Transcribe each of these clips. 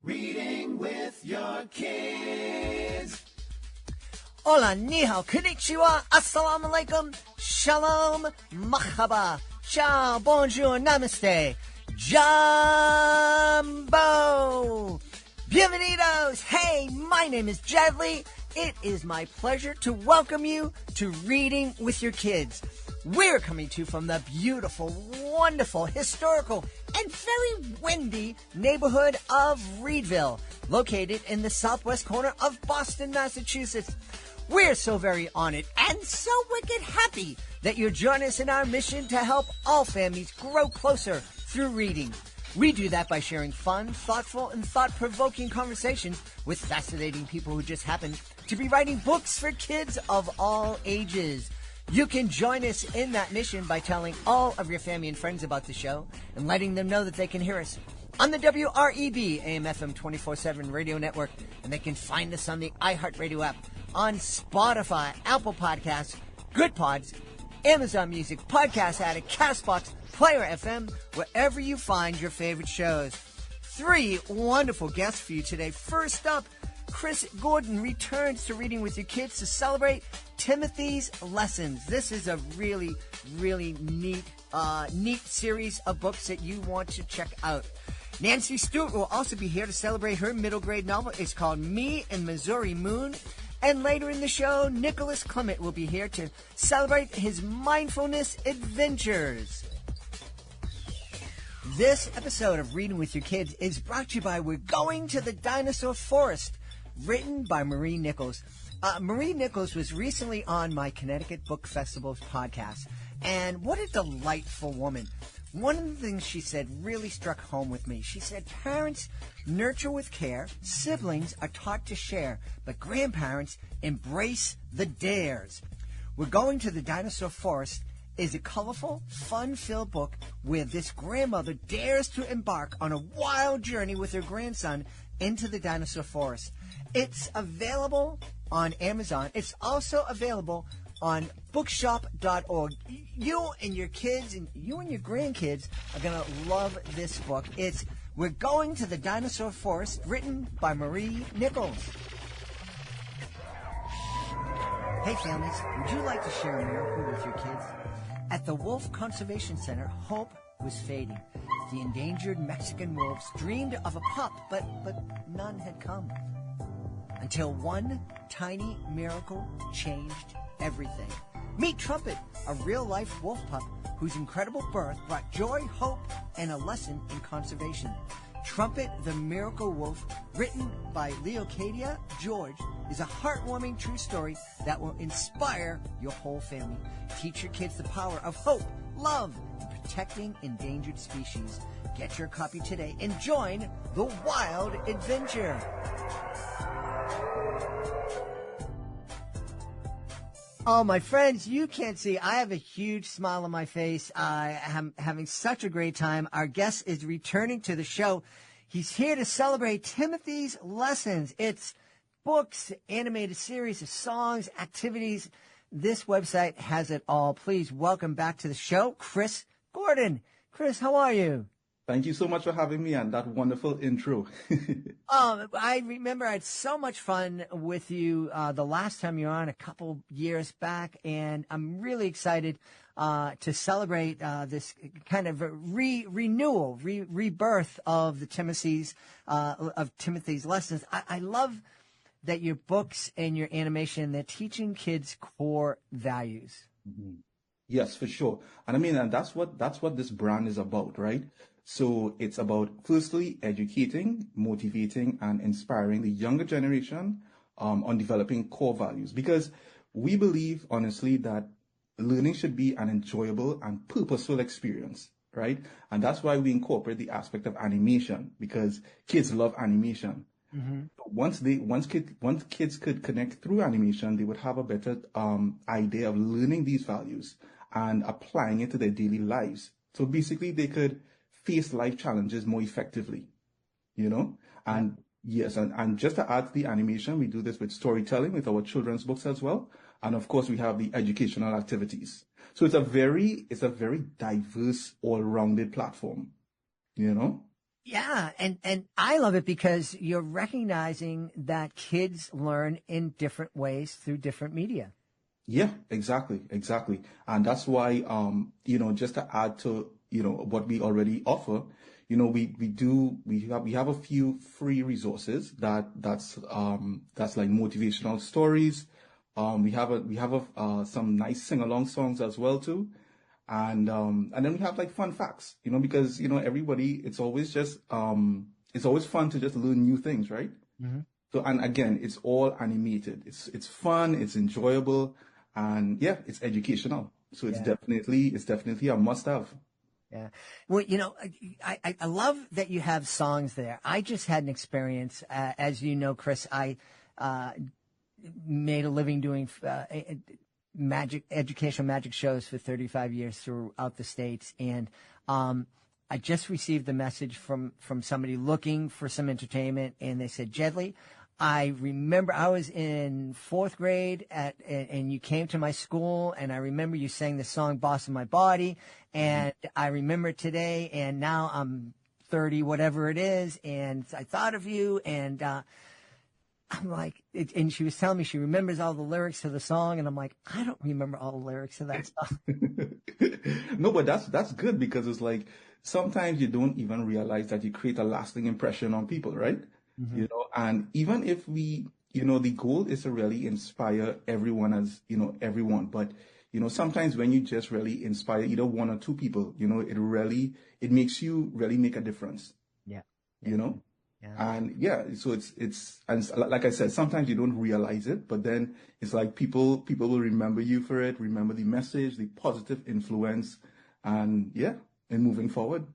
Reading with your kids. Hola, ni hao, konnichiwa, assalamu alaikum, shalom, mahaba, ciao, bonjour, namaste, jumbo, bienvenidos. Hey, my name is Jed Lee. It is my pleasure to welcome you to Reading with Your Kids. We're coming to you from the beautiful, wonderful, historical, and very windy neighborhood of Reedville, located in the southwest corner of Boston, Massachusetts. We're so very honored and so wicked happy that you're joining us in our mission to help all families grow closer through reading. We do that by sharing fun, thoughtful, and thought-provoking conversations with fascinating people who just happen to be writing books for kids of all ages. You can join us in that mission by telling all of your family and friends about the show and letting them know that they can hear us on the WREB AM/FM 24/7 radio network, and they can find us on the iHeartRadio app, on Spotify, Apple Podcasts, Good Pods, Amazon Music, Podcast Addict, CastBox, Player FM, wherever you find your favorite shows. 3 wonderful guests for you today. First up, Chris Gordon returns to Reading with Your Kids to celebrate Timothy's Lessons. This is a really, really neat series of books that you want to check out. Nancy Stewart will also be here to celebrate her middle grade novel. It's called Me and Missouri Moon. And later in the show, Nicholas Clement will be here to celebrate his mindfulness adventures. This episode of Reading with Your Kids is brought to you by We're Going to the Dinosaur Forest, written by Marie Nichols. Marie Nichols was recently on my Connecticut Book Festival's podcast, and what a delightful woman. One of the things she said really struck home with me. She said, parents nurture with care, siblings are taught to share, but grandparents embrace the dares. We're Going to the Dinosaur Forest is a colorful, fun-filled book where this grandmother dares to embark on a wild journey with her grandson into the dinosaur forest. It's available on Amazon. It's also available on bookshop.org. You and your kids and you and your grandkids are going to love this book. It's We're Going to the Dinosaur Forest, written by Marie Nichols. Hey families, would you like to share a miracle with your kids? At the Wolf Conservation Center, hope was fading. The endangered Mexican wolves dreamed of a pup, but none had come. Until one tiny miracle changed everything. Meet Trumpet, a real-life wolf pup whose incredible birth brought joy, hope, and a lesson in conservation. Trumpet the Miracle Wolf, written by Leocadia George, is a heartwarming true story that will inspire your whole family. Teach your kids the power of hope, love, and protecting endangered species. Get your copy today and join the wild adventure. Oh, my friends, you can't see. I have a huge smile on my face. I am having such a great time. Our guest is returning to the show. He's here to celebrate Timothy's Lessons. It's books, animated series of songs, activities. This website has it all. Please welcome back to the show, Chris Gordon. Chris, how are you? Thank you so much for having me and that wonderful intro. I remember I had so much fun with you the last time you were on a couple years back, and I'm really excited to celebrate this kind of renewal, rebirth of the Timothy's Lessons. I love that your books and your animation, they're teaching kids core values. Mm-hmm. Yes, for sure. And I mean, and that's what this brand is about, right? So it's about, firstly, educating, motivating, and inspiring the younger generation on developing core values. Because we believe, honestly, that learning should be an enjoyable and purposeful experience, right? And that's why we incorporate the aspect of animation, because kids love animation. Mm-hmm. Once kids could connect through animation, they would have a better idea of learning these values and applying it to their daily lives. So basically, they could face life challenges more effectively, you know? And yes, and just to add to the animation, we do this with storytelling with our children's books as well. And of course, we have the educational activities. So it's a very diverse, all-rounded platform, you know? Yeah, and I love it because you're recognizing that kids learn in different ways through different media. Yeah, exactly, exactly. And that's why, just to add to, what we already offer, we have a few free resources that's like motivational stories. We have some nice sing-along songs as well too. And then we have like fun facts, because, everybody, it's always fun to just learn new things, right? Hmm. So, and again, it's all animated. It's fun, it's enjoyable, and yeah, it's educational. So Yeah. it's definitely a must have. Yeah. Well, I love that you have songs there. I just had an experience, as you know, Chris, I uh, made a living doing educational magic shows for 35 years throughout the States. And I just received the message from somebody looking for some entertainment, and they said, Jedley, I remember I was in fourth grade and you came to my school, and I remember you sang the song Boss of My Body, and I remember it today, and now I'm 30, whatever it is, and I thought of you, and I'm like, and she was telling me she remembers all the lyrics to the song, and I'm like, I don't remember all the lyrics to that song. No, but that's good because it's like sometimes you don't even realize that you create a lasting impression on people, right? Hmm. And even if the goal is to really inspire everyone everyone, but sometimes when you just really inspire either one or two people, it makes you really make a difference, Yeah. you Yeah. know? Yeah. And yeah, so like I said, sometimes you don't realize it, but then it's like people will remember you for it, remember the message, the positive influence, and yeah, and moving forward.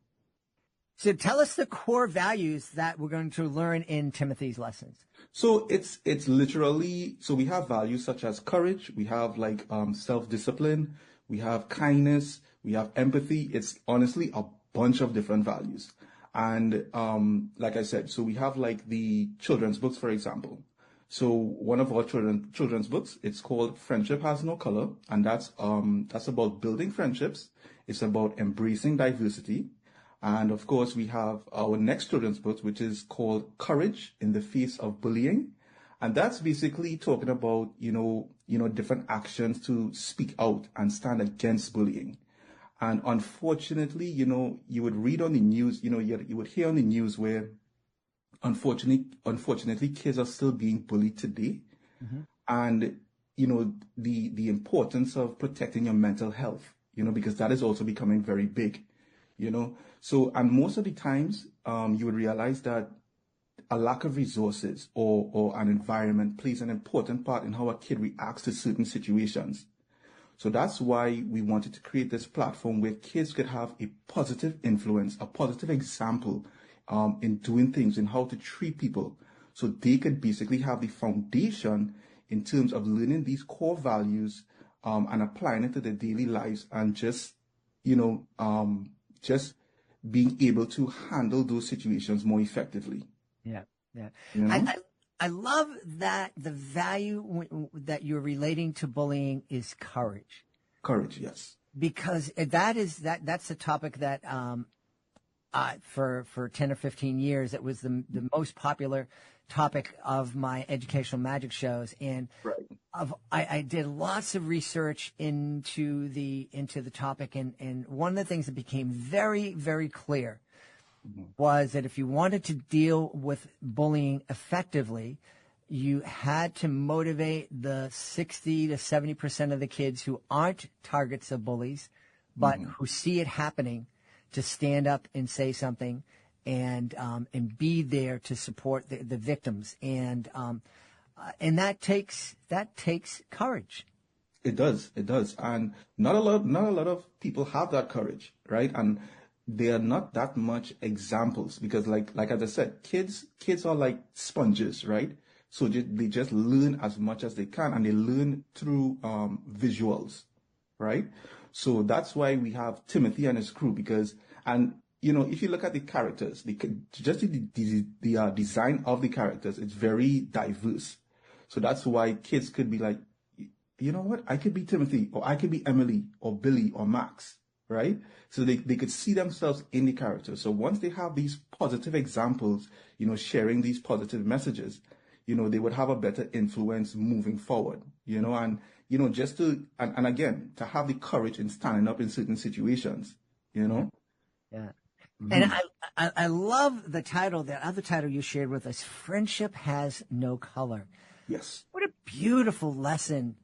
So tell us the core values that we're going to learn in Timothy's lessons. So it's literally, so we have values such as courage, we have like self-discipline, we have kindness, we have empathy. It's honestly a bunch of different values. And like I said, so we have like the children's books, for example. So one of our children's books, it's called Friendship Has No Color, and that's about building friendships. It's about embracing diversity. And of course, we have our next children's book, which is called Courage in the Face of Bullying. And that's basically talking about, different actions to speak out and stand against bullying. And unfortunately, you would read on the news, you would hear on the news where unfortunately, kids are still being bullied today. Hmm. And, the importance of protecting your mental health, because that is also becoming very big, you know. So, and most of the times, you would realize that a lack of resources or an environment plays an important part in how a kid reacts to certain situations. So that's why we wanted to create this platform where kids could have a positive influence, a positive example in doing things, in how to treat people. So they could basically have the foundation in terms of learning these core values and applying it to their daily lives and just being able to handle those situations more effectively. Yeah. Yeah. You I, know? I, I love that the value that you're relating to bullying is courage, Courage, yes. because that's a topic that for 10 or 15 years it was the most popular topic of my educational magic shows, and Right. I did lots of research into the topic, and one of the things that became very, very clear was that if you wanted to deal with bullying effectively, you had to motivate the 60 to 70% of the kids who aren't targets of bullies, but who see it happening, to stand up and say something and be there to support the victims. And that takes courage. It does. It does. And not a lot of people have that courage, right? And there are not that much examples because like as I said, kids are like sponges, right? So they just learn as much as they can, and they learn through visuals, right? So that's why we have Timothy and his crew because, and if you look at the characters, just the design of the characters, it's very diverse. So that's why kids could be like, you know what? I could be Timothy, or I could be Emily, or Billy, or Max, right? So they could see themselves in the character. So once they have these positive examples, sharing these positive messages, they would have a better influence moving forward, and, just to, and again, to have the courage in standing up in certain situations, Yeah. And Mhm. I love the title, the other title you shared with us, Friendship Has No Color. Yes. What a beautiful lesson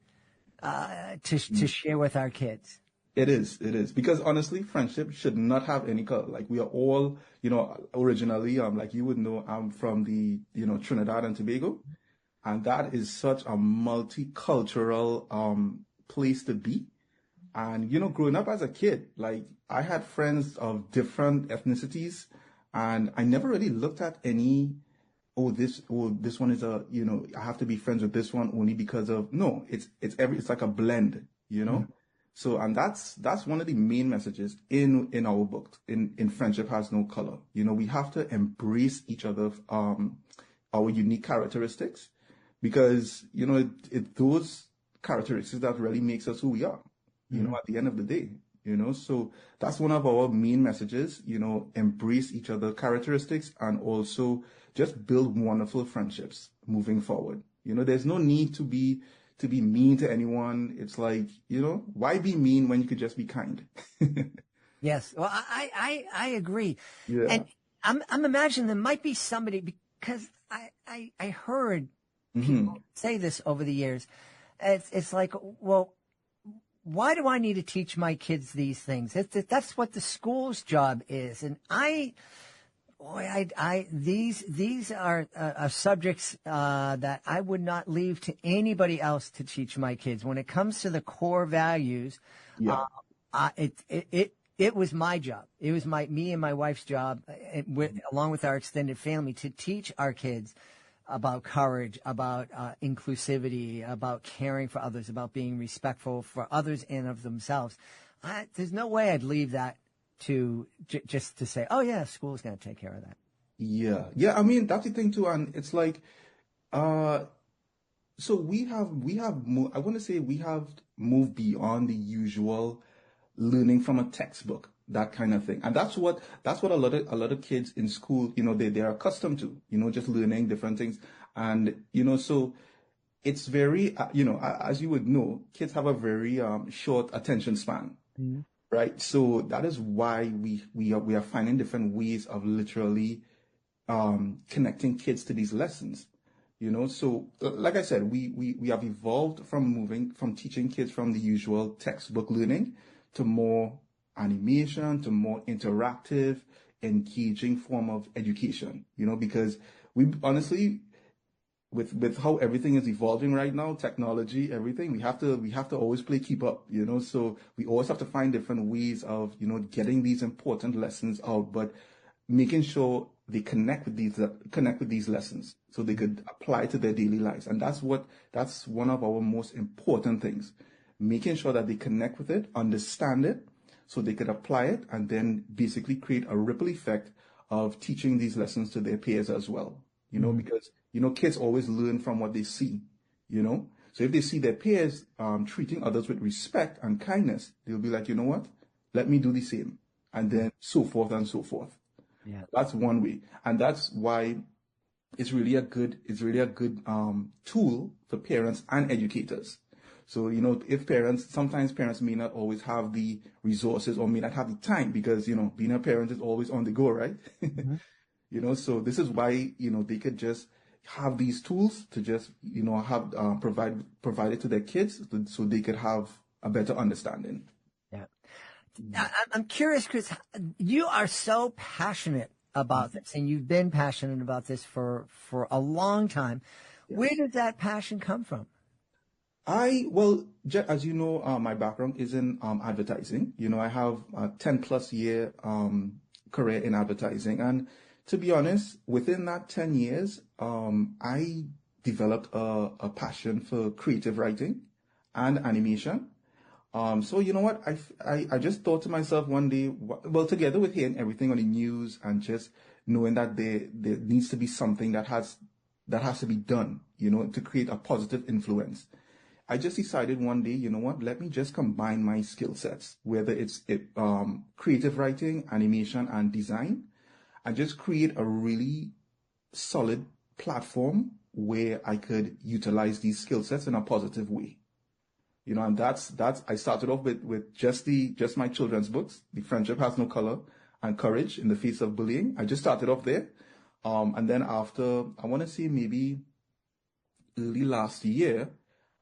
to share with our kids. It is. Because honestly, friendship should not have any color. Like we are all, originally, like you would know, I'm from the, Trinidad and Tobago. And that is such a multicultural place to be. And, growing up as a kid, like I had friends of different ethnicities, and I never really looked at any, this one is I have to be friends with this one only because of, no, it's like a blend, So, and that's one of the main messages in our book, in Friendship Has No Color. We have to embrace each other, our unique characteristics, because, those characteristics that really makes us who we are, at the end of the day, so that's one of our main messages, embrace each other characteristics and also just build wonderful friendships moving forward. There's no need to be mean to anyone. It's like, why be mean when you could just be kind? Yes. Well, I agree. Yeah. And I'm imagining there might be somebody, because I heard hmm people say this over the years. It's like, well, why do I need to teach my kids these things? That's what the school's job is. And these are subjects that I would not leave to anybody else to teach my kids. When it comes to the core values, Yeah. it was my job. It was me and my wife's job, along with our extended family, to teach our kids about courage, about inclusivity, about caring for others, about being respectful for others and of themselves. There's no way I'd leave that to just to say, oh yeah, school's going to take care of that. Yeah. Yeah. I mean, that's the thing too. And it's like, uh, so I want to say we have moved beyond the usual learning from a textbook, that kind of thing. And that's what a lot of kids in school, they're accustomed to, just learning different things. And, so it's very, as you would know, kids have a very short attention span, right? So that is why we are finding different ways of literally connecting kids to these lessons. So like I said, we have evolved from teaching kids from the usual textbook learning to more animation, to more interactive, engaging form of education, because we honestly, with how everything is evolving right now, technology, everything, we have to always play keep up, so we always have to find different ways of, getting these important lessons out, but making sure they connect with these lessons so they could apply to their daily lives. And that's one of our most important things, making sure that they connect with it, understand it, so they could apply it, and then basically create a ripple effect of teaching these lessons to their peers as well. Because, kids always learn from what they see, So if they see their peers treating others with respect and kindness, they'll be like, you know what? Let me do the same. And then so forth and so forth. Yeah. That's one way. And that's why it's really a good tool for parents and educators. So, sometimes parents may not always have the resources or may not have the time because, being a parent is always on the go, right? So this is why, they could just have these tools to just, have provide it to their kids so they could have a better understanding. Yeah. I'm curious, because you are so passionate about this, and you've been passionate about this for a long time. Yes. Where did that passion come from? As you know, my background is in advertising. I have a 10 plus year career in advertising. And to be honest, within that 10 years, I developed a passion for creative writing and animation. So you know what? I just thought to myself one day, well, together with hearing everything on the news and just knowing that there needs to be something that has to be done, to create a positive influence. I just decided one day, you know what, let me just combine my skill sets, whether it's creative writing, animation, and design, and just create a really solid platform where I could utilize these skill sets in a positive way. You know, and that's I started off with just my children's books, The Friendship Has No Color and Courage in the Face of Bullying. I just started off there. And then after, I want to say maybe early last year,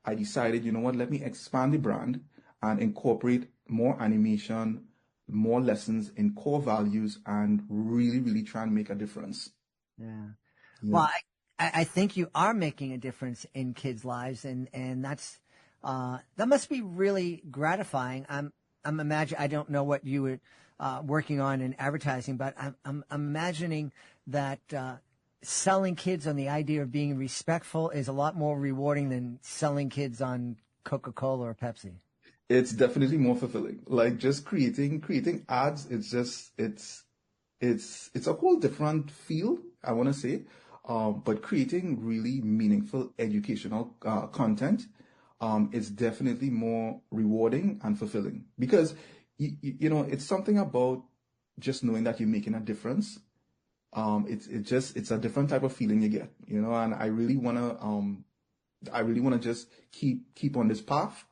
I decided, you know what, let me expand the brand and incorporate more animation, more lessons in core values, and really, really try and make a difference. Yeah. Yeah. Well, I think you are making a difference in kids' lives, and that's that must be really gratifying. I'm imagining, I don't know what you were working on in advertising, but I'm imagining that selling kids on the idea of being respectful is a lot more rewarding than selling kids on Coca-Cola or Pepsi. It's definitely more fulfilling. Like just creating ads, it's a whole different feel, I want to say. But creating really meaningful educational content is definitely more rewarding and fulfilling because you know, it's something about just knowing that you're making a difference. It's a different type of feeling you get, you know, and I really wanna just keep on this path,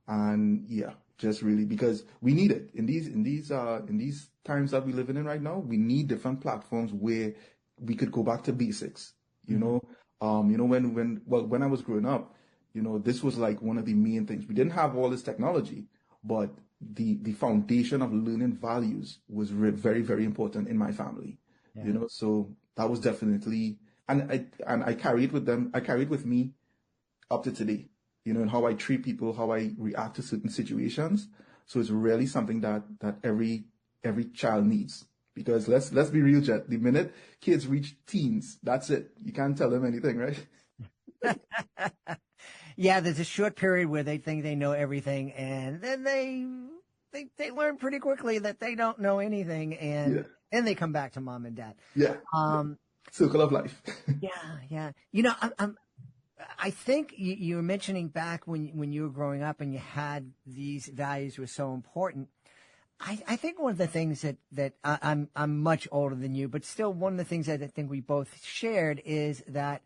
and yeah, just really because we need it in these times that we're living in right now. We need different platforms where we could go back to basics, you know. You know, when I was growing up, you know, this was like one of the main things. We didn't have all this technology, but the foundation of learning values was very, very important in my family. Yeah. You know, so that was definitely, and I carry it with them. I carry it with me up to today. You know, and how I treat people, how I react to certain situations. So it's really something that every child needs. Because let's be real, Jet. The minute kids reach teens, that's it. You can't tell them anything, right? Yeah, there's a short period where they think they know everything, and then they learn pretty quickly that they don't know anything, and then they come back to mom and dad. Yeah. Circle of life. Yeah. You know, I think you were mentioning back when you were growing up and you had these values were so important. I think one of the things that I'm much older than you, but still one of the things that I think we both shared is that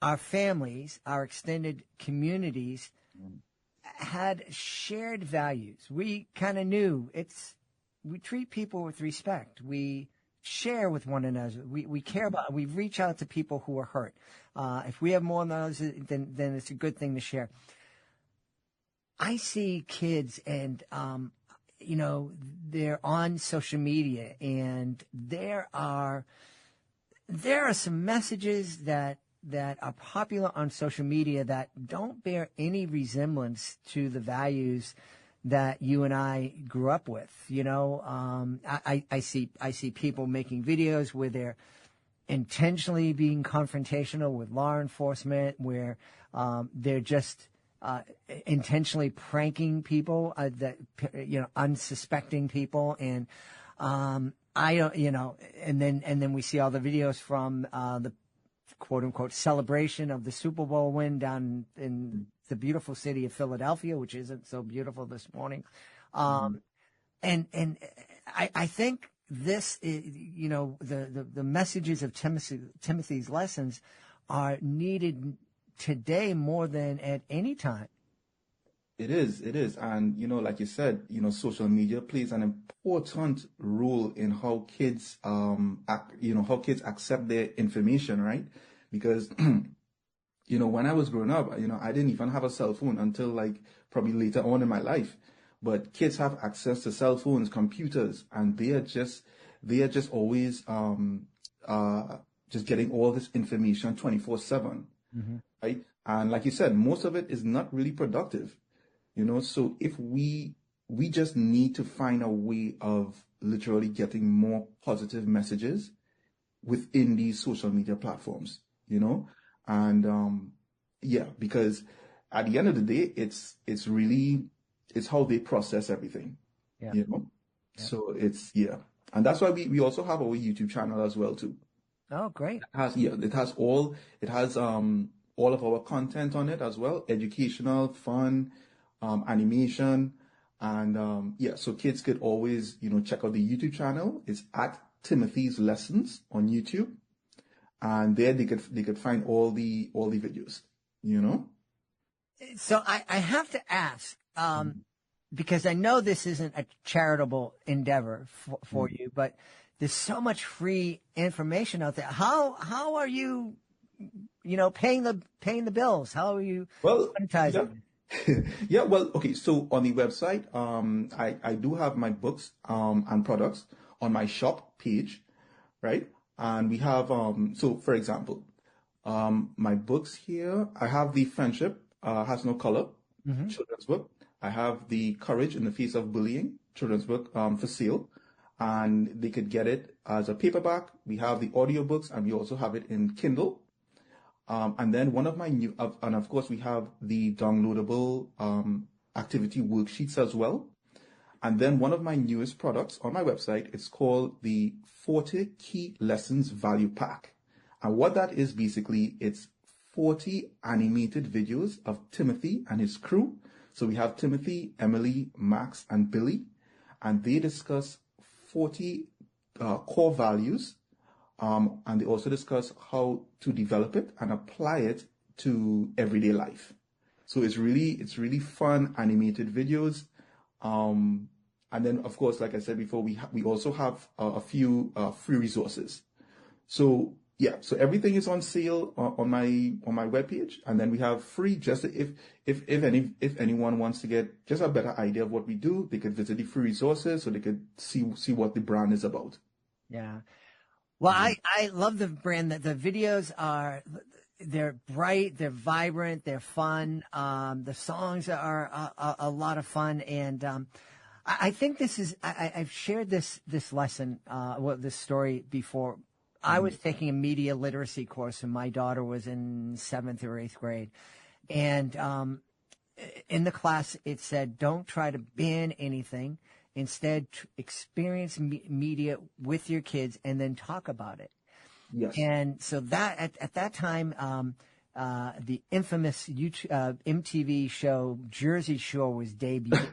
our families, our extended communities had shared values. We kind of knew we treat people with respect. We share with one another. We care about, we reach out to people who are hurt. If we have more than others, then it's a good thing to share. I see kids and, you know, they're on social media and there are some messages that are popular on social media that don't bear any resemblance to the values that you and I grew up with. You know, I see people making videos where they're intentionally being confrontational with law enforcement, where they're just intentionally pranking people, that you know, unsuspecting people, and I don't, you know, and then we see all the videos from the quote unquote celebration of the Super Bowl win down in the beautiful city of Philadelphia, which isn't so beautiful this morning. And I think this is, you know, the messages of Timothy's lessons are needed today more than at any time. It is. And, you know, like you said, you know, social media plays an important role in how kids, how kids accept their information, right? Because, you know, when I was growing up, you know, I didn't even have a cell phone until like probably later on in my life. But kids have access to cell phones, computers, and they are just always, just getting all this information 24/7, right? And like you said, most of it is not really productive. You know, so if we just need to find a way of literally getting more positive messages within these social media platforms, you know, and because at the end of the day, it's how they process everything, you know. So and that's why we also have our YouTube channel as well too. Oh, great! It has all of our content on it as well, educational, fun, animation. And yeah, so kids could always, check out the YouTube channel. It's at Timothy's Lessons on YouTube. And there they could find all the videos, So I have to ask, because I know this isn't a charitable endeavor for you, but there's so much free information out there. How are you, paying the bills? How are you Well, monetizing? yeah. Yeah, well, okay. So on the website, I do have my books, and products on my shop page, right? And we have, so for example, my books here, I have the Friendship, Has No Color, children's book. I have the Courage in the Face of Bullying, children's book, for sale. And they could get it as a paperback. We have the audiobooks, and we also have it in Kindle. And then one of my new, and of course we have the downloadable activity worksheets as well. And then one of my newest products on my website, it's called the 40 Key Lessons Value Pack. And what that is basically, it's 40 animated videos of Timothy and his crew. So we have Timothy, Emily, Max, and Billy, and they discuss 40 core values. And they also discuss how to develop it and apply it to everyday life. So it's really fun animated videos. And then of course, like I said before, we also have a few free resources. So yeah, so everything is on sale on my webpage, and then we have free. Just if anyone wants to get just a better idea of what we do, they could visit the free resources so they could see what the brand is about. Yeah. Well, I love the brand. That the videos they're bright, they're vibrant, they're fun. The songs are a lot of fun, and I think this is. I've shared this lesson, this story before. I was taking a media literacy course, and my daughter was in 7th or 8th grade, and in the class it said, "Don't try to ban anything. Instead, experience media with your kids and then talk about it." Yes. And so that at that time, the infamous MTV show Jersey Shore was debuted.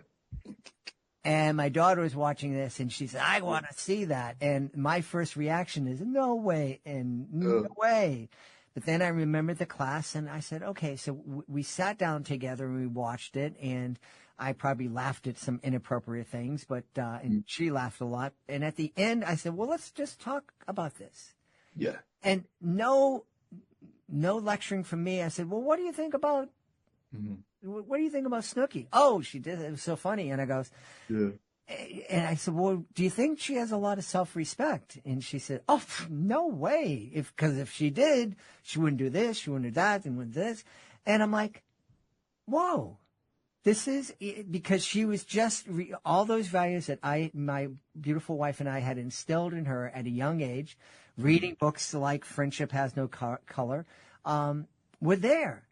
And my daughter was watching this, and she said, "I want to see that." And my first reaction is, "No way," and "No way." But then I remembered the class, and I said, "Okay." So we sat down together and we watched it, and I probably laughed at some inappropriate things, but and she laughed a lot. And at the end, I said, "Well, let's just talk about this." Yeah. And no lecturing from me. I said, "Well, what do you think about?" What do you think about Snooki? Oh, she did. It was so funny. And I goes, yeah. And I said, "Well, do you think she has a lot of self-respect?" And she said, "Oh, no way. Because if she did, she wouldn't do this, she wouldn't do that, and wouldn't do this." And I'm like, whoa, this is because she was just all those values that my beautiful wife and I had instilled in her at a young age, reading books like Friendship Has No Color, were there.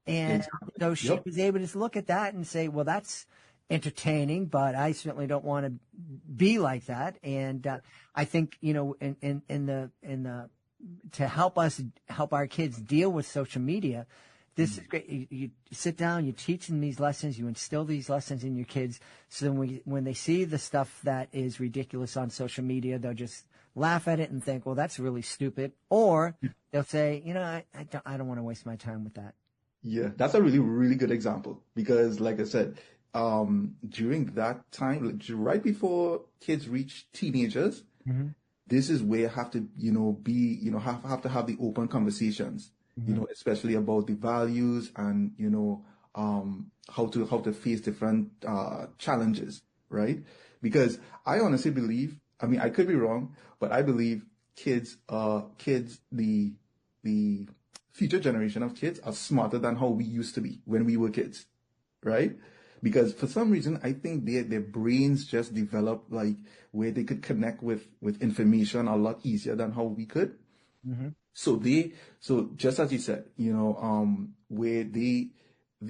And so she was able to look at that and say, "Well, that's entertaining, but I certainly don't want to be like that." And I think in the to help our kids deal with social media, this is great. You sit down, you teach them these lessons, you instill these lessons in your kids, so then when they see the stuff that is ridiculous on social media, they'll just laugh at it and think, "Well, that's really stupid," or they'll say, I don't want to waste my time with that." Yeah, that's a really, really good example because, like I said, during that time, right before kids reach teenagers, this is where you have to, have to have the open conversations, especially about the values and, how to face different challenges, right? Because I honestly believe, I mean, I could be wrong, but I believe the future generation of kids are smarter than how we used to be when we were kids, right? Because for some reason, I think their brains just developed like where they could connect with information a lot easier than how we could. So just as you said, where they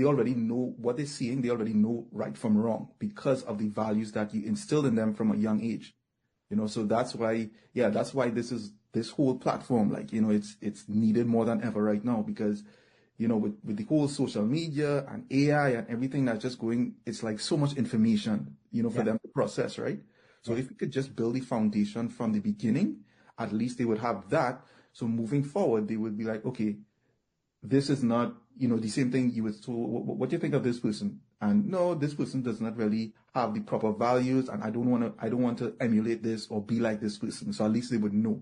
already know what they're seeing, they already know right from wrong because of the values that you instilled in them from a young age. So that's why this whole platform, like, it's needed more than ever right now because, with the whole social media and AI and everything that's just going, it's like so much information, for them to process, right? So if we could just build the foundation from the beginning, at least they would have that. So moving forward, they would be like, okay, this is not, the same thing you would, so what do you think of this person? And no, this person does not really have the proper values, and I don't want to emulate this or be like this person. So at least they would know.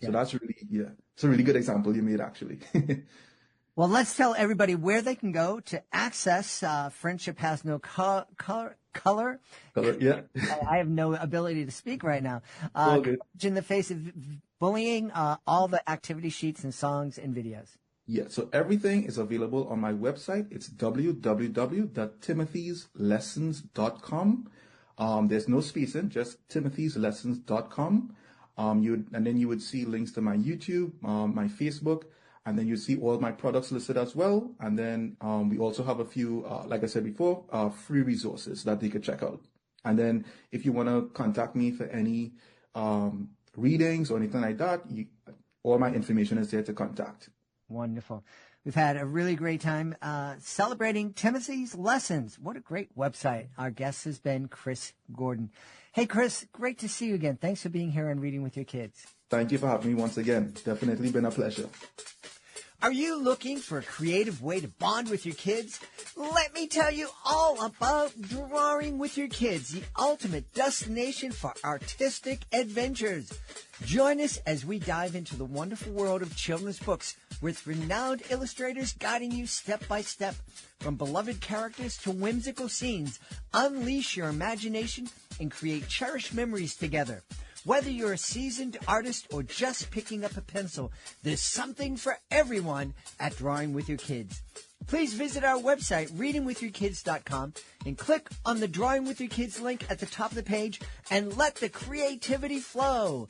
So that's really, it's a really good example you made, actually. Well, let's tell everybody where they can go to access Friendship Has No Color. Yeah. I have no ability to speak right now. Okay. In the face of bullying, all the activity sheets and songs and videos. Yeah, so everything is available on my website. It's www.timothyslessons.com. There's no spacing, just timothyslessons.com. And then you would see links to my YouTube, my Facebook, and then you see all my products listed as well. And then we also have a few, like I said before, free resources that they could check out. And then if you want to contact me for any readings or anything like that, all my information is there to contact. Wonderful. We've had a really great time celebrating Timothy's Lessons. What a great website. Our guest has been Chris Gordon. Hey, Chris, great to see you again. Thanks for being here and reading with your kids. Thank you for having me once again. Definitely been a pleasure. Are you looking for a creative way to bond with your kids? Let me tell you all about Drawing with Your Kids, the ultimate destination for artistic adventures. Join us as we dive into the wonderful world of children's books with renowned illustrators guiding you step by step. From beloved characters to whimsical scenes, unleash your imagination and create cherished memories together. Whether you're a seasoned artist or just picking up a pencil, there's something for everyone at Drawing with Your Kids. Please visit our website, readingwithyourkids.com, and click on the Drawing with Your Kids link at the top of the page and let the creativity flow.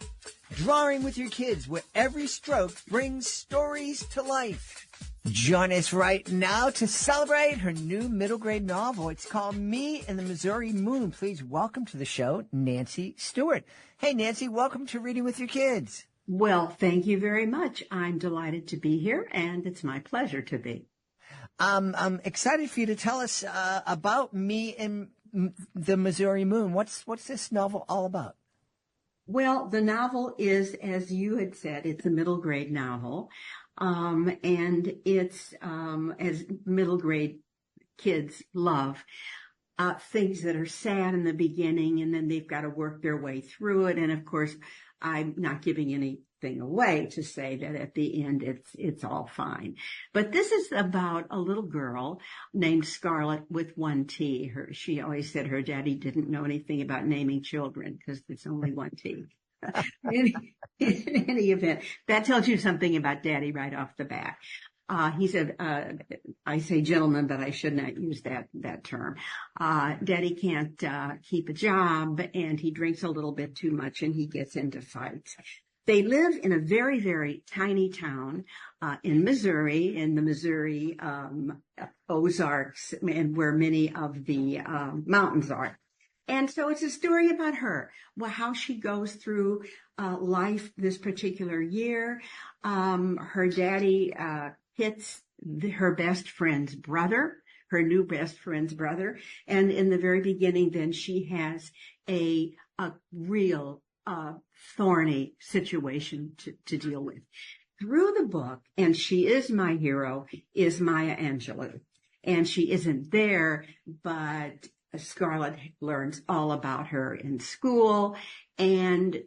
Drawing with Your Kids, where every stroke brings stories to life. Join us right now to celebrate her new middle grade novel. It's called Me and the Missouri Moon. Please welcome to the show, Nancy Stewart. Hey, Nancy, welcome to Reading with Your Kids. Well, thank you very much. I'm delighted to be here, and it's my pleasure to be. I'm excited for you to tell us about Me and the Missouri Moon. What's this novel all about? Well, the novel is, as you had said, it's a middle grade novel. And it's, as middle grade kids love, things that are sad in the beginning, and then they've got to work their way through it. And of course, I'm not giving anything away to say that at the end it's all fine. But this is about a little girl named Scarlet with one T. She always said her daddy didn't know anything about naming children because there's only one T. In any event, that tells you something about Daddy right off the bat. He said, I say gentleman, but I should not use that term. Daddy can't keep a job, and he drinks a little bit too much, and he gets into fights. They live in a very, very tiny town in Missouri, in the Missouri Ozarks, and where many of the mountains are. And so it's a story about her, how she goes through life this particular year. Her daddy hits her best friend's brother, her new best friend's brother. And in the very beginning, then she has a real thorny situation to deal with. Through the book, and she is my hero, is Maya Angelou. And she isn't there, but Scarlet learns all about her in school, and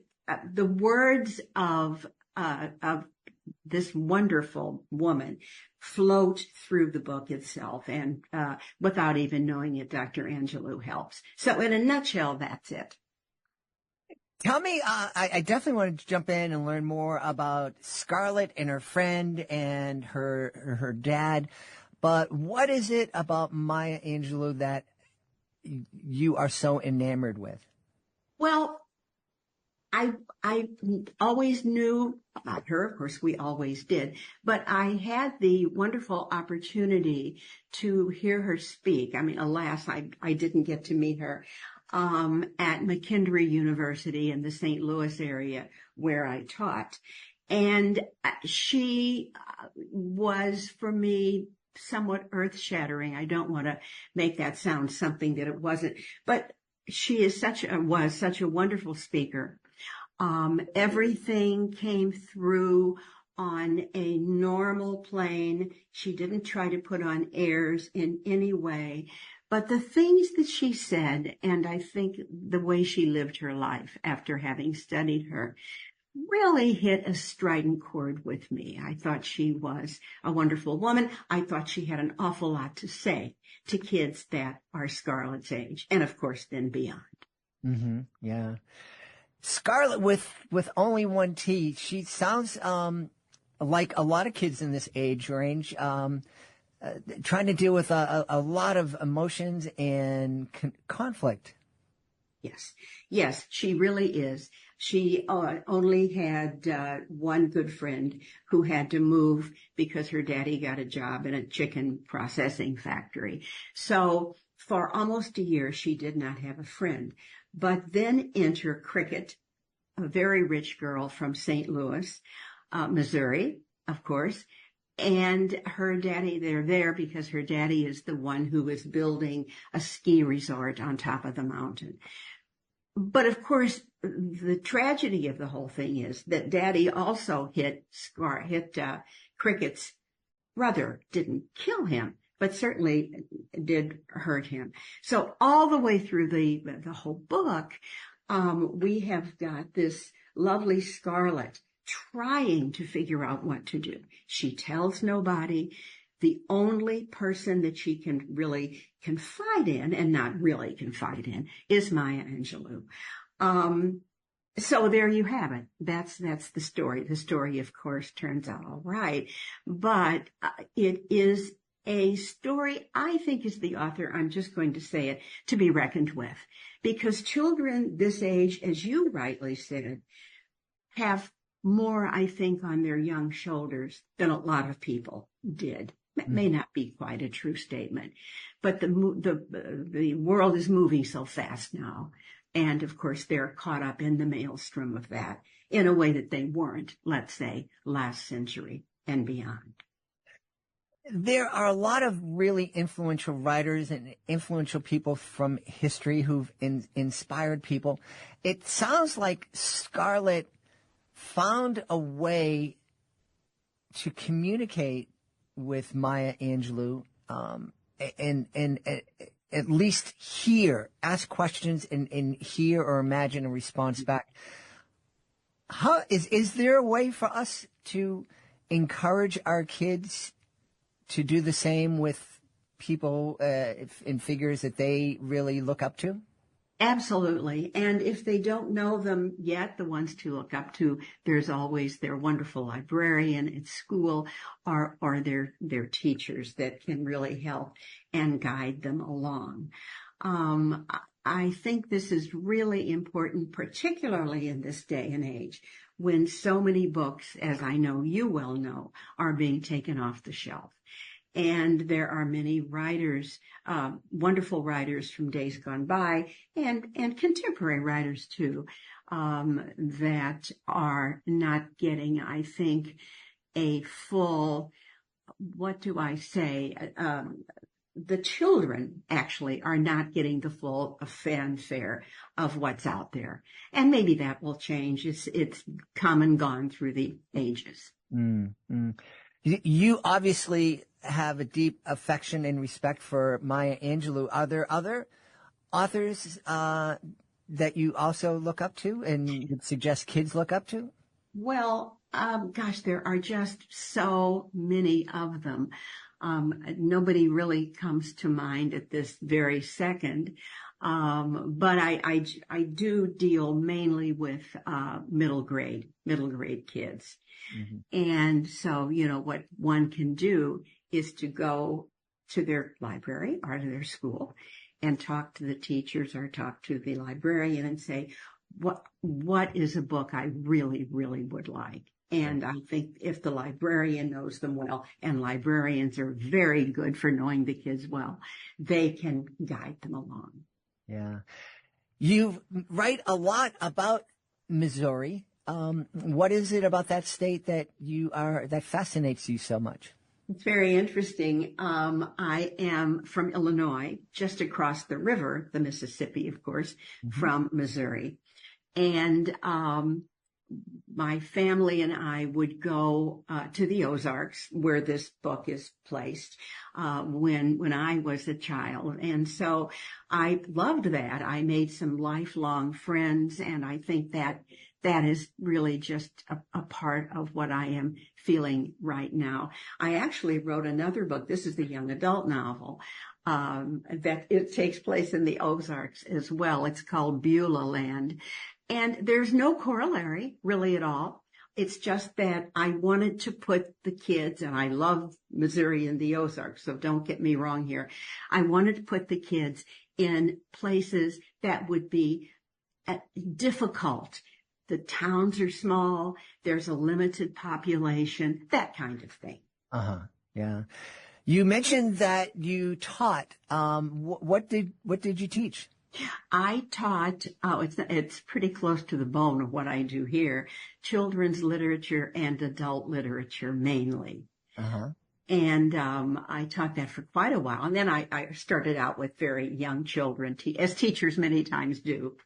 the words of this wonderful woman float through the book itself, and without even knowing it, Dr. Angelou helps. So in a nutshell, that's it. Tell me, I definitely wanted to jump in and learn more about Scarlet and her friend and her dad, but what is it about Maya Angelou that you are so enamored with? Well, I always knew about her. Of course, we always did. But I had the wonderful opportunity to hear her speak. I mean, alas, I didn't get to meet her at McKendree University in the St. Louis area where I taught. And she was, for me, somewhat earth-shattering. I don't want to make that sound something that it wasn't, but she is was such a wonderful speaker. Everything came through on a normal plane. She didn't try to put on airs in any way. But the things that she said, and I think the way she lived her life after having studied her, really hit a strident chord with me. I thought she was a wonderful woman. I thought she had an awful lot to say to kids that are Scarlet's age, and of course then beyond. Mm-hmm. Yeah. Scarlet with only one T, she sounds like a lot of kids in this age range, trying to deal with a lot of emotions and conflict. Yes, she really is. She only had one good friend who had to move because her daddy got a job in a chicken processing factory. So for almost a year, she did not have a friend. But then enter Cricket, a very rich girl from St. Louis, Missouri, of course. And her daddy, they're there because her daddy is the one who is building a ski resort on top of the mountain. But of course, the tragedy of the whole thing is that Daddy also hit Cricket's brother. Didn't kill him, but certainly did hurt him. So all the way through the whole book, we have got this lovely Scarlet trying to figure out what to do. She tells nobody. The only person that she can really confide in, and not really confide in, is Maya Angelou. So there you have it. That's the story. The story, of course, turns out all right, but it is a story, I think, is the author, I'm just going to say it, to be reckoned with, because children this age, as you rightly said, have more, I think, on their young shoulders than a lot of people did. That may not be quite a true statement, but the world is moving so fast now. And of course, they're caught up in the maelstrom of that in a way that they weren't, let's say, last century and beyond. There are a lot of really influential writers and influential people from history who've inspired people. It sounds like Scarlet found a way to communicate with Maya Angelou, and at least ask questions and hear or imagine a response back. Is there a way for us to encourage our kids to do the same with people in figures that they really look up to? Absolutely. And if they don't know them yet, the ones to look up to, there's always their wonderful librarian at school or their teachers that can really help and guide them along. I think this is really important, particularly in this day and age, when so many books, as I know you well know, are being taken off the shelf. And there are many writers, wonderful writers from days gone by, and contemporary writers too, that are not getting, I think, a full, what do I say? The children actually are not getting the full fanfare of what's out there, and maybe that will change. It's come and gone through the ages. Mm-hmm. You obviously have a deep affection and respect for Maya Angelou. Are there other authors that you also look up to and you'd suggest kids look up to? Well, gosh, there are just so many of them. Nobody really comes to mind at this very second. But I do deal mainly with middle grade kids. Mm-hmm. And so, what one can do is to go to their library or to their school and talk to the teachers or talk to the librarian and say, what is a book I really, really would like? And I think if the librarian knows them well, and librarians are very good for knowing the kids well, they can guide them along. Yeah. You write a lot about Missouri. What is it about that state that that fascinates you so much? It's very interesting. I am from Illinois, just across the river, the Mississippi, of course, from Missouri. And my family and I would go to the Ozarks, where this book is placed, when I was a child. And so I loved that. I made some lifelong friends, and I think that is really just a part of what I am feeling right now. I actually wrote another book. This is the young adult novel. That it takes place in the Ozarks as well. It's called Beulah Land. And there's no corollary really at all. It's just that I wanted to put the kids, and I love Missouri and the Ozarks, so don't get me wrong here. I wanted to put the kids in places that would be difficult. The towns are small. There's a limited population, that kind of thing. Yeah. You mentioned that you taught. What did you teach? I taught, it's pretty close to the bone of what I do here, children's literature and adult literature mainly. And I taught that for quite a while. And then I started out with very young children, as teachers many times do.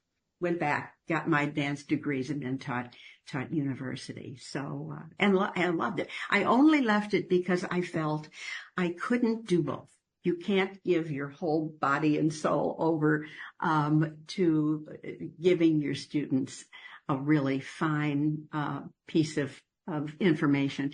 Went back, got my advanced degrees, and then taught university. So, and loved it. I only left it because I felt I couldn't do both. You can't give your whole body and soul over to giving your students a really fine piece of information.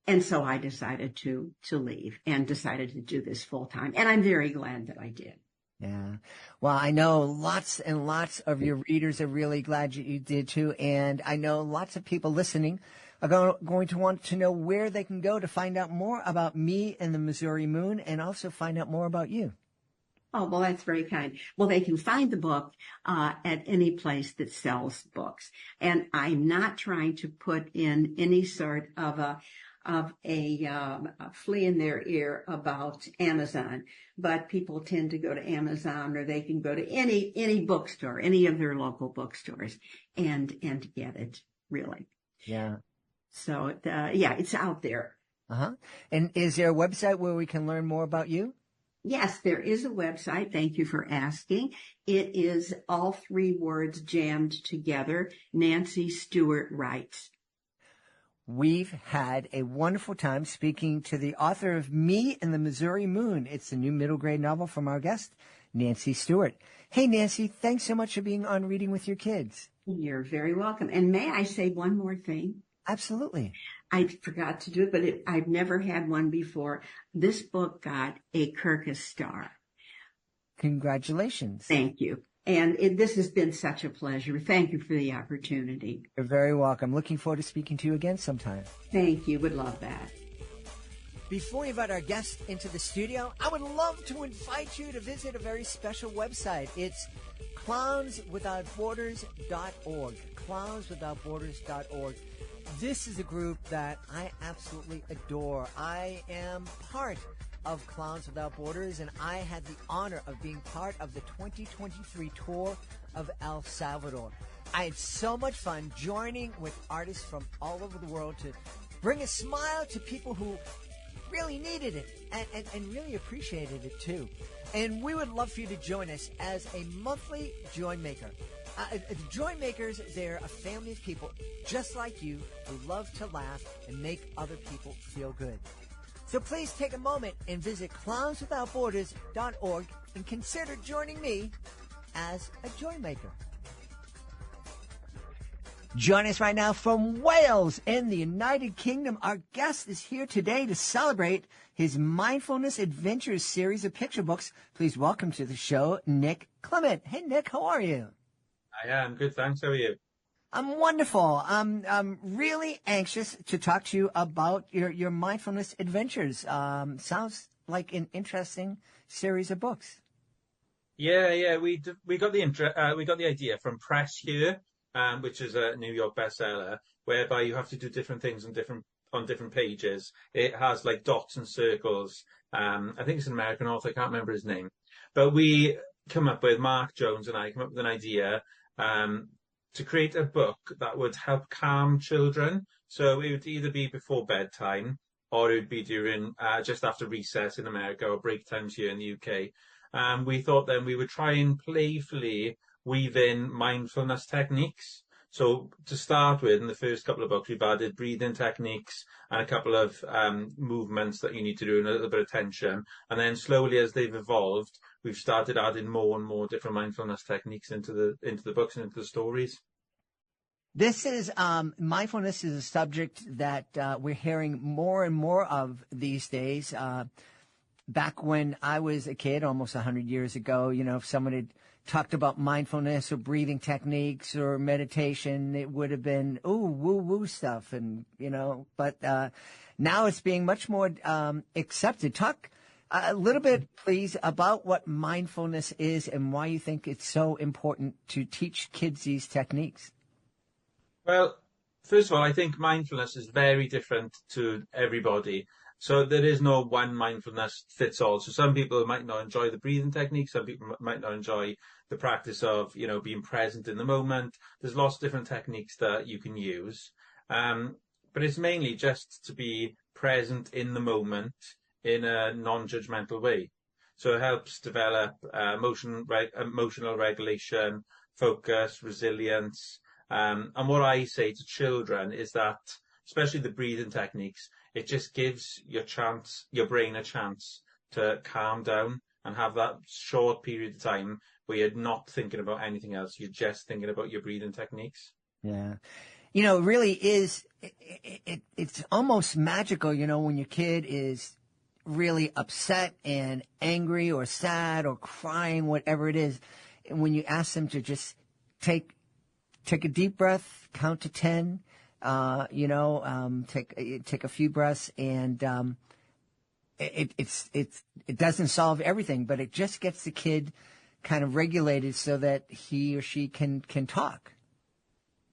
And so I decided to leave and decided to do this full time. And I'm very glad that I did. Yeah. Well, I know lots and lots of your readers are really glad you did too. And I know lots of people listening are going to want to know where they can go to find out more about Me and the Missouri Moon, and also find out more about you. Oh, well, that's very kind. Well, they can find the book at any place that sells books. And I'm not trying to put in any sort of a flea in their ear about Amazon, but people tend to go to Amazon, or they can go to any bookstore, any of their local bookstores, and get it, really. Yeah. So, it's out there. And is there a website where we can learn more about you? Yes, there is a website. Thank you for asking. It is all three words jammed together. Nancy Stewart writes. We've had a wonderful time speaking to the author of Me and the Missouri Moon. It's a new middle grade novel from our guest, Nancy Stewart. Hey, Nancy, thanks so much for being on Reading with Your Kids. You're very welcome. And may I say one more thing? Absolutely. I forgot to do it, but I've never had one before. This book got a Kirkus star. Congratulations. Thank you. And this has been such a pleasure. Thank you for the opportunity. You're very welcome. Looking forward to speaking to you again sometime. Thank you. Would love that. Before we invite our guest into the studio, I would love to invite you to visit a very special website. It's clownswithoutborders.org. Clownswithoutborders.org. This is a group that I absolutely adore. I am part of Clowns Without Borders, and I had the honor of being part of the 2023 tour of El Salvador. I had so much fun joining with artists from all over the world to bring a smile to people who really needed it and really appreciated it too. And we would love for you to join us as a monthly Joy Maker. The Joy Makers, they're a family of people just like you who love to laugh and make other people feel good. So please take a moment and visit clownswithoutborders.org and consider joining me as a Joy Maker. Join us right now from Wales in the United Kingdom. Our guest is here today to celebrate his Mindfulness Adventures series of picture books. Please welcome to the show, Nick Clement. Hey, Nick, how are you? I am good, thanks. How are you? I'm wonderful. I'm really anxious to talk to you about your Mindfulness Adventures. Sounds like an interesting series of books. Yeah. We got the idea from Press Here, which is a New York bestseller, whereby you have to do different things on different pages. It has like dots and circles. I think it's an American author. I can't remember his name, but Mark Jones and I come up with an idea to create a book that would help calm children. So it would either be before bedtime or it would be during just after recess in America or break times here in the UK. We thought then we would try and playfully weave in mindfulness techniques. So to start with, in the first couple of books, we've added breathing techniques and a couple of movements that you need to do and a little bit of tension. And then slowly, as they've evolved, we've started adding more and more different mindfulness techniques into the books and into the stories. This is mindfulness is a subject that we're hearing more and more of these days. Back when I was a kid, almost 100 years ago, if someone had talked about mindfulness or breathing techniques or meditation, it would have been, woo-woo stuff. But now it's being much more accepted. Talk a little bit, please, about what mindfulness is and why you think it's so important to teach kids these techniques. Well, first of all, I think mindfulness is very different to everybody. So there is no one mindfulness fits all. So some people might not enjoy the breathing technique. Some people might not enjoy the practice of, being present in the moment. There's lots of different techniques that you can use. But it's mainly just to be present in the moment in a non-judgmental way. So it helps develop emotional regulation, focus, resilience. And what I say to children is that, especially the breathing techniques, it just gives your brain a chance to calm down and have that short period of time where you're not thinking about anything else. You're just thinking about your breathing techniques. Yeah. It really is, it's almost magical, when your kid is really upset and angry or sad or crying, whatever it is. And when you ask them to just take a deep breath, count to 10, take a few breaths, and it doesn't solve everything, but it just gets the kid kind of regulated so that he or she can talk.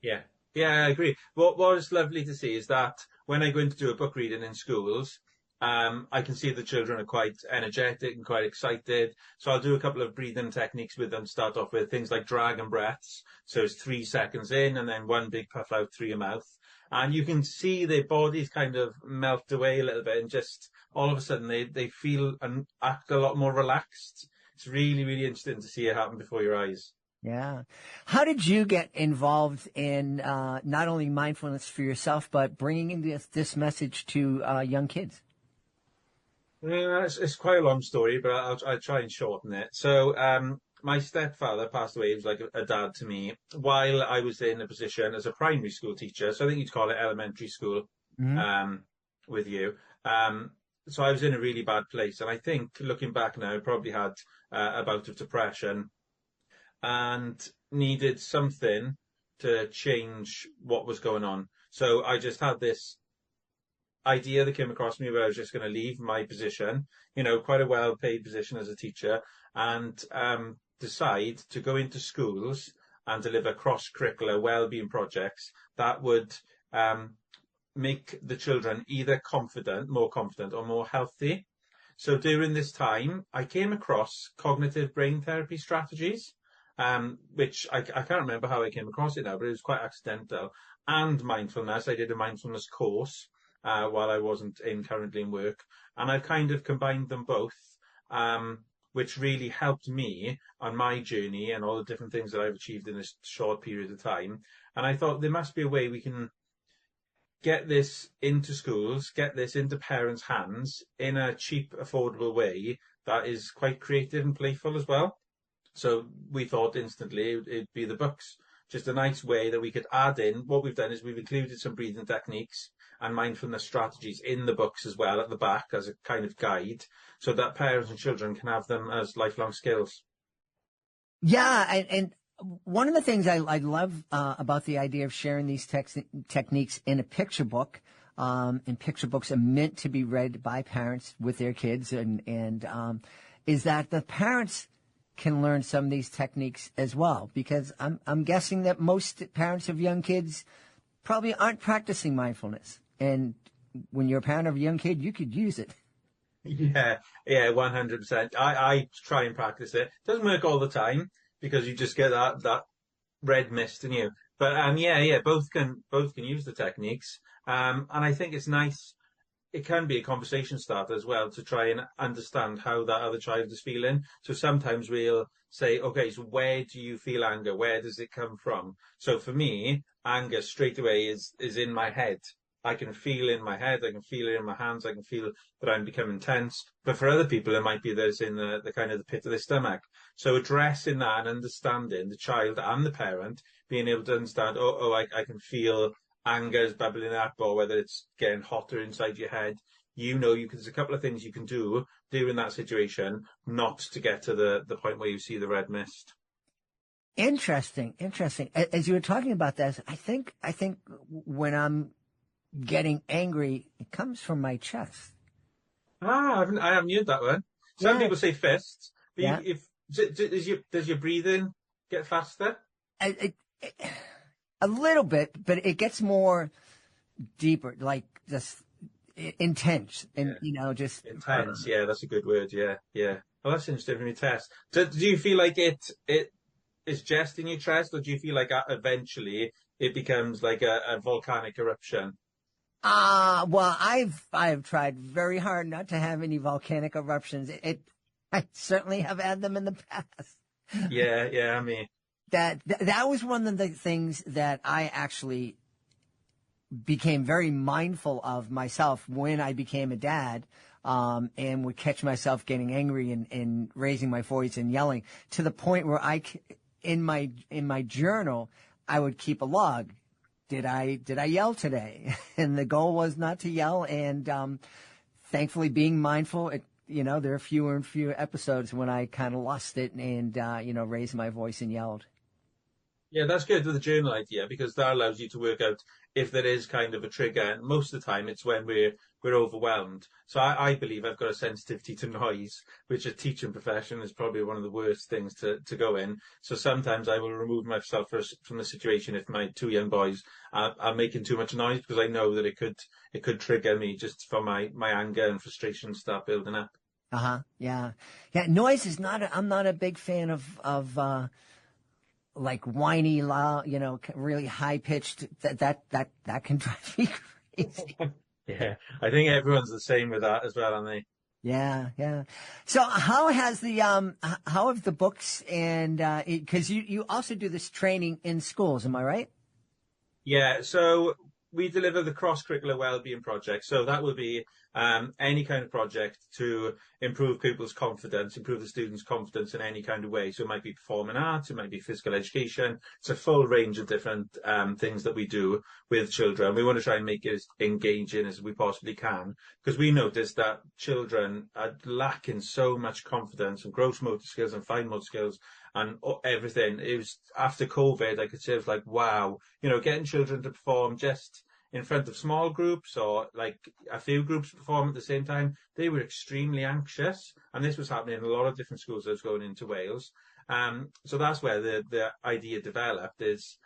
Yeah, I agree. What is lovely to see is that when I go in to do a book reading in schools, I can see the children are quite energetic and quite excited. So I'll do a couple of breathing techniques with them. Start off with things like dragon breaths. So it's 3 seconds in and then one big puff out through your mouth. And you can see their bodies kind of melt away a little bit and just all of a sudden they feel and act a lot more relaxed. It's really, really interesting to see it happen before your eyes. Yeah. How did you get involved in not only mindfulness for yourself, but bringing this message to young kids? It's quite a long story, but I'll try and shorten it. So, my stepfather passed away. He was like a dad to me while I was in a position as a primary school teacher. So I think you'd call it elementary school, with you. So I was in a really bad place. And I think looking back now, I probably had a bout of depression and needed something to change what was going on. So I just had this idea that came across me where I was just going to leave my position, quite a well-paid position as a teacher, and decide to go into schools and deliver cross-curricular well-being projects that would make the children either more confident or more healthy. So during this time, I came across cognitive brain therapy strategies, which I can't remember how I came across it now, but it was quite accidental, and mindfulness. I did a mindfulness course while I wasn't currently in work. And I've kind of combined them both, which really helped me on my journey and all the different things that I've achieved in this short period of time. And I thought there must be a way we can get this into schools, get this into parents' hands in a cheap, affordable way that is quite creative and playful as well. So we thought instantly it'd be the books. Just a nice way that we could add in. What we've done is we've included some breathing techniques and mindfulness strategies in the books as well at the back as a kind of guide so that parents and children can have them as lifelong skills. Yeah, and one of the things I love about the idea of sharing these techniques in a picture book, and picture books are meant to be read by parents with their kids, and is that the parents can learn some of these techniques as well, because I'm guessing that most parents of young kids probably aren't practicing mindfulness. And when you're a parent of a young kid, you could use it. Yeah, 100%. I try and practice it. Doesn't work all the time because you just get that red mist in you. But both can use the techniques. And I think it's nice it can be a conversation starter as well to try and understand how that other child is feeling. So sometimes we'll say, okay, so where do you feel anger? Where does it come from? So for me, anger straight away is in my head. I can feel in my head, I can feel it in my hands, I can feel that I'm becoming tense. But for other people, it might be that it's in the kind of the pit of their stomach. So addressing that and understanding the child and the parent, being able to understand, I can feel anger is bubbling up, or whether it's getting hotter inside your head. There's a couple of things you can do during that situation, not to get to the point where you see the red mist. Interesting. As you were talking about this, I think when I'm getting angry, it comes from my chest. I haven't heard that one. Some people say fists, but Yeah. does your breathing get faster? A little bit, but it gets more deeper, like just intense, and just Intense. Yeah, that's a good word. Yeah. Well, that's interesting from your test. Do you feel like it is just in your chest, or do you feel like eventually it becomes like a volcanic eruption? Well, I've tried very hard not to have any volcanic eruptions. I certainly have had them in the past. Yeah. I mean, that was one of the things that I actually became very mindful of myself when I became a dad, and would catch myself getting angry and raising my voice and yelling, to the point where in my journal, I would keep a log. Did I yell today? And the goal was not to yell. And thankfully, being mindful, there are fewer and fewer episodes when I kind of lost it and raised my voice and yelled. Yeah, that's good with the journal idea, because that allows you to work out if there is kind of a trigger. And most of the time it's when we're overwhelmed. So I believe I've got a sensitivity to noise, which a teaching profession is probably one of the worst things to go in. So sometimes I will remove myself from the situation if my two young boys are making too much noise, because I know that it could trigger me just for my anger and frustration start building up. Yeah. Noise is I'm not a big fan of like whiny, loud, really high pitched. That can drive me crazy. Yeah, I think everyone's the same with that as well, aren't they? Yeah. So how have the books, and because you also do this training in schools, am I right? Yeah, so we deliver the cross-curricular wellbeing project. So that will be any kind of project to improve people's confidence, improve the students' confidence in any kind of way. So it might be performing arts, it might be physical education. It's a full range of different things that we do with children. We want to try and make it as engaging as we possibly can, because we noticed that children are lacking so much confidence and gross motor skills and fine motor skills and everything. It was after COVID, I could say, it was like, wow, getting children to perform just in front of small groups or like a few groups perform at the same time, they were extremely anxious. And this was happening in a lot of different schools that was going into Wales. So that's where the idea developed is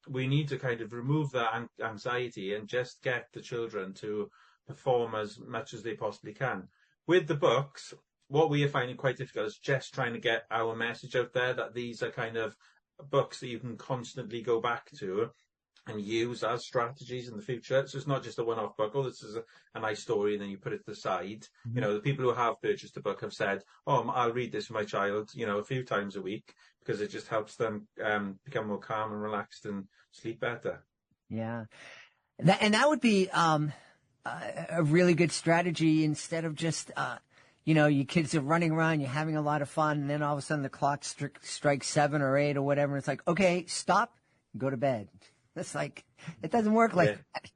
we need to kind of remove that anxiety and just get the children to perform as much as they possibly can. With the books, what we are finding quite difficult is just trying to get our message out there that these are kind of books that you can constantly go back to and use as strategies in the future. So it's not just a one-off book. Oh, this is a nice story, and then you put it to the side. Mm-hmm. The people who have purchased the book have said, I'll read this for my child, a few times a week, because it just helps them become more calm and relaxed and sleep better. Yeah. That would be a really good strategy, instead of just, your kids are running around, you're having a lot of fun, and then all of a sudden the clock strikes 7 or 8 or whatever, and it's like, okay, stop, go to bed. It's like, it doesn't work like that.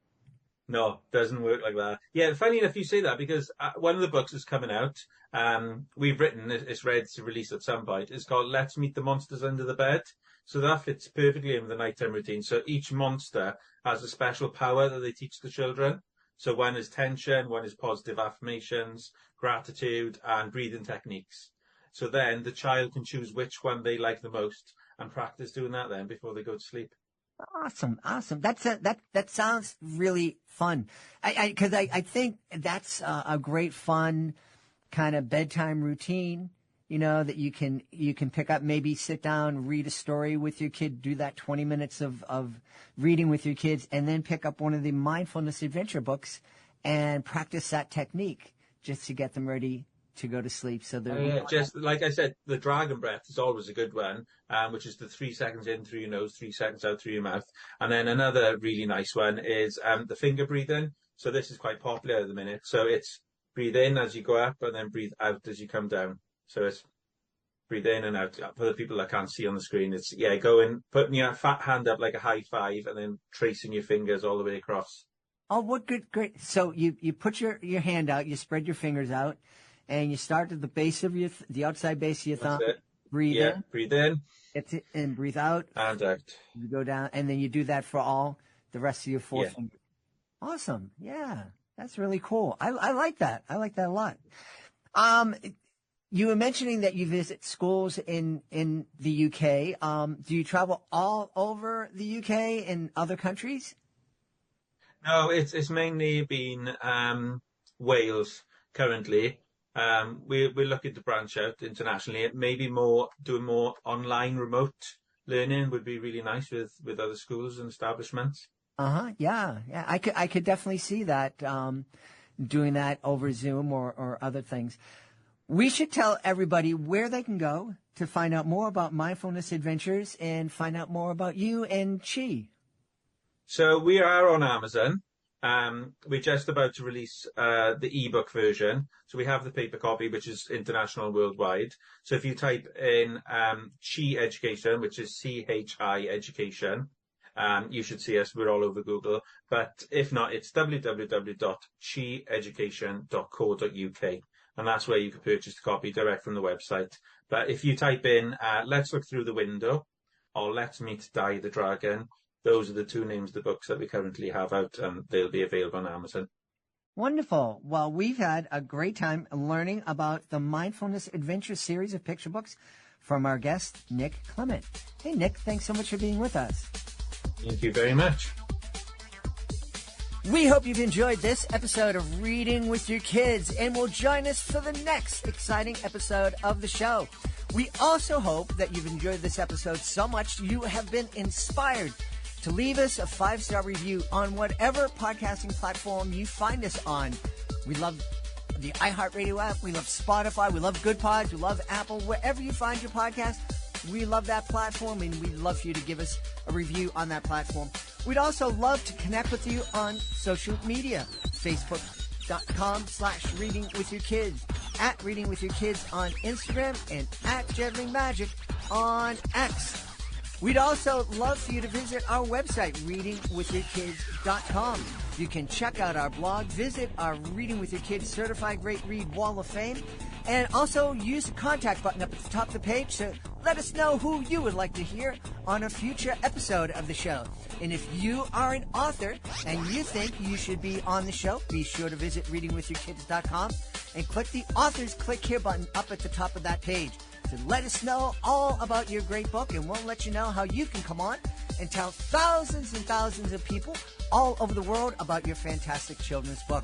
No, it doesn't work like that. Yeah, funny enough you say that, because one of the books is coming out. We've written, it's ready to release at some point. It's called Let's Meet the Monsters Under the Bed. So that fits perfectly in with the nighttime routine. So each monster has a special power that they teach the children. So one is tension, one is positive affirmations, gratitude, and breathing techniques. So then the child can choose which one they like the most and practice doing that then before they go to sleep. Awesome. That sounds really fun. Because I think that's a great fun kind of bedtime routine, that you can pick up, maybe sit down, read a story with your kid, do that 20 minutes of reading with your kids, and then pick up one of the mindfulness adventure books and practice that technique just to get them ready to go to sleep. So they're just like I said, the dragon breath is always a good one, which is the 3 seconds in through your nose, 3 seconds out through your mouth. And then another really nice one is the finger breathing. So this is quite popular at the minute. So it's breathe in as you go up and then breathe out as you come down. So it's breathe in and out. For the people that can't see on the screen, it's, go in, putting your fat hand up like a high five and then tracing your fingers all the way across. Oh, what good, great. So you put your hand out, you spread your fingers out, and you start at the base of the outside base of your thumb. Breathe in. Breathe in. And breathe out. And out. You go down, and then you do that for all the rest of your four fingers. Awesome. Yeah, that's really cool. I like that. I like that a lot. You were mentioning that you visit schools in the UK. Do you travel all over the UK and other countries? No, it's mainly been Wales currently. We're looking to branch out internationally. Maybe doing more online remote learning would be really nice with other schools and establishments. Yeah. I could definitely see that, doing that over Zoom or other things. We should tell everybody where they can go to find out more about Mindfulness Adventures and find out more about you and Chi. So we are on Amazon. We're just about to release the ebook version. So we have the paper copy, which is international worldwide. So if you type in Chi Education, which is CHI Education, you should see us. We're all over Google. But if not, it's www.chieducation.co.uk. And that's where you can purchase the copy direct from the website. But if you type in Let's Look Through the Window or Let's Meet Die the Dragon, those are the two names of the books that we currently have out, and they'll be available on Amazon. Wonderful. Well, we've had a great time learning about the Mindfulness Adventure series of picture books from our guest, Nick Clement. Hey, Nick, thanks so much for being with us. Thank you very much. We hope you've enjoyed this episode of Reading with Your Kids and will join us for the next exciting episode of the show. We also hope that you've enjoyed this episode so much you have been inspired to leave us a 5-star review on whatever podcasting platform you find us on. We love the iHeartRadio app. We love Spotify. We love Good Pods. We love Apple. Wherever you find your podcast, we love that platform, and we'd love for you to give us a review on that platform. We'd also love to connect with you on social media. Facebook.com/readingwithyourkids, at Reading With Your Kids on Instagram, and at Jedling Magic on X. We'd also love for you to visit our website, readingwithyourkids.com. You can check out our blog, visit our Reading With Your Kids Certified Great Read Wall of Fame, and also use the contact button up at the top of the page to let us know who you would like to hear on a future episode of the show. And if you are an author and you think you should be on the show, be sure to visit readingwithyourkids.com and click the Authors Click Here button up at the top of that page to let us know all about your great book, and we'll let you know how you can come on and tell thousands and thousands of people all over the world about your fantastic children's book.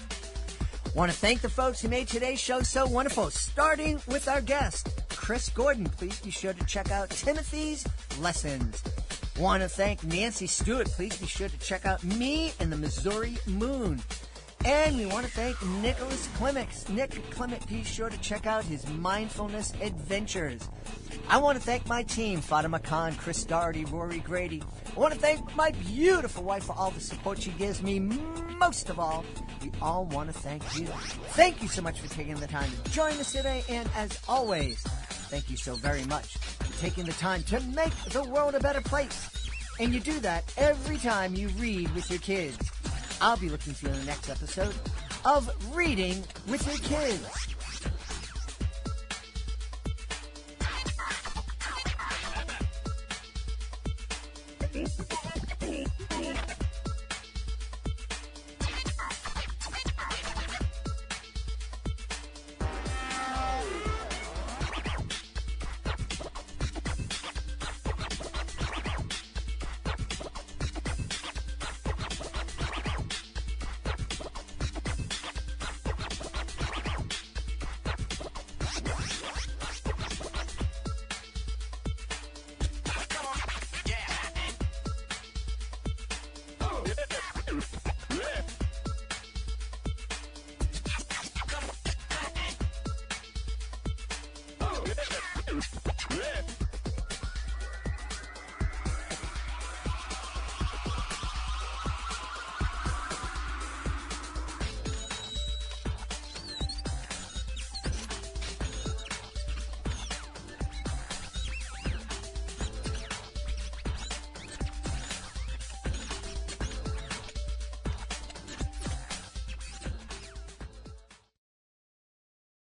Want to thank the folks who made today's show so wonderful, starting with our guest, Chris Gordon. Please be sure to check out Timothy's Lessons. Want to thank Nancy Stewart. Please be sure to check out Me and the Missouri Moon. And we want to thank Nicholas Clement. Nick Clement, be sure to check out his Mindfulness Adventures. I want to thank my team, Fatima Khan, Chris Doherty, Rory Grady. I want to thank my beautiful wife for all the support she gives me. Most of all, we all want to thank you. Thank you so much for taking the time to join us today. And as always, thank you so very much for taking the time to make the world a better place. And you do that every time you read with your kids. I'll be looking for you in the next episode of Reading with Your Kids.